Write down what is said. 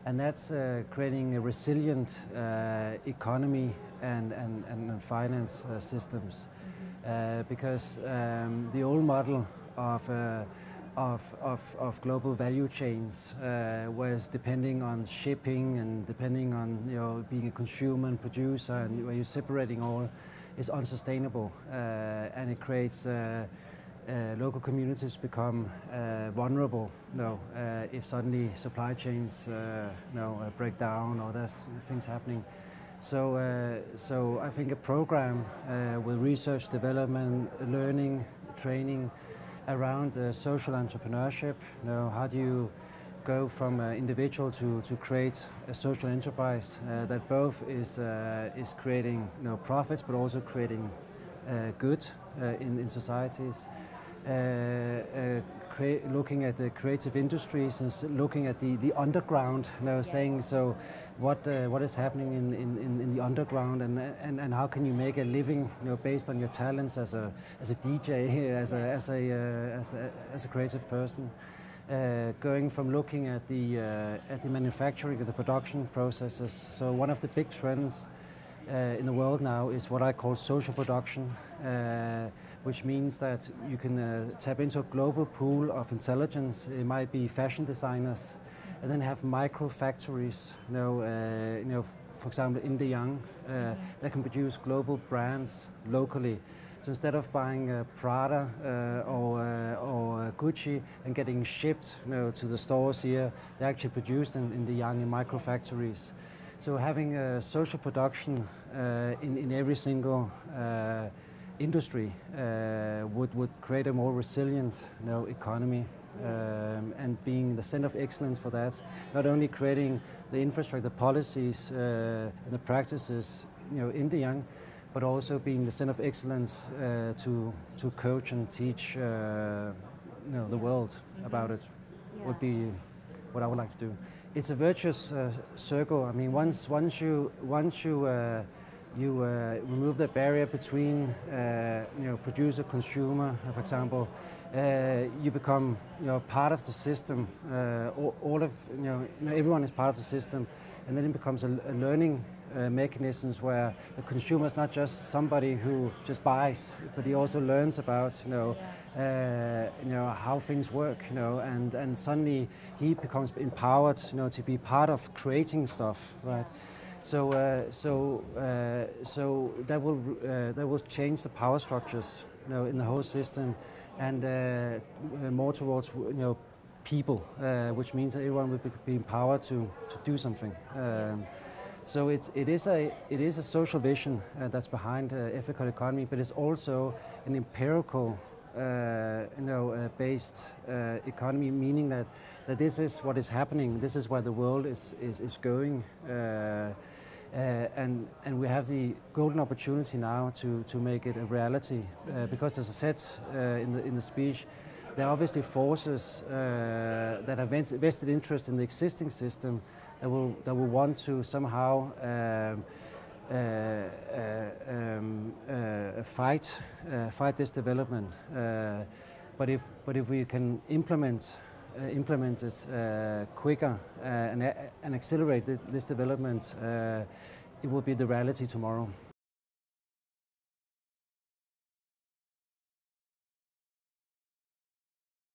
and that's creating a resilient economy and finance systems. Because the old model of global value chains was depending on shipping and depending on being a consumer and producer, and where you're separating all, is unsustainable, and it creates local communities become vulnerable. If suddenly supply chains break down or there's things happening. So I think a program with research, development, learning, training around social entrepreneurship. How do you go from individual to create a social enterprise that both is creating profits but also creating good in societies. Looking at the creative industries and looking at the underground, saying so what is happening in the underground, and how can you make a living based on your talents as a DJ, as a creative person. Going from looking at the manufacturing and the production processes. So one of the big trends in the world now is what I call social production, which means that you can tap into a global pool of intelligence. It might be fashion designers, and then have micro factories. For example, in the young, that can produce global brands locally. So instead of buying Prada or Gucci and getting shipped to the stores here, they're actually produced in the young in micro factories. So having social production in every single industry would create a more resilient economy, and being the center of excellence for that, not only creating the infrastructure, the policies, and the practices in the young, but also being the center of excellence to coach and teach the world about it. Would be what I would like to do. It's a virtuous circle. I mean, once you remove the barrier between producer, consumer, for example, you become part of the system. All of everyone is part of the system, and then it becomes a learning mechanisms where the consumer is not just somebody who just buys, but he also learns about how things work, and suddenly he becomes empowered to be part of creating stuff, right? So that will change the power structures in the whole system, and more towards people, which means that everyone will be empowered to do something. So it is a social vision that's behind ethical economy, but it's also an empirical based economy, meaning that this is what is happening, this is where the world is going, and we have the golden opportunity now to make it a reality, because as I said in the speech, there are obviously forces that have vested interest in the existing system that will want to somehow fight this development. But if we can implement it quicker and accelerate this development, it will be the reality tomorrow.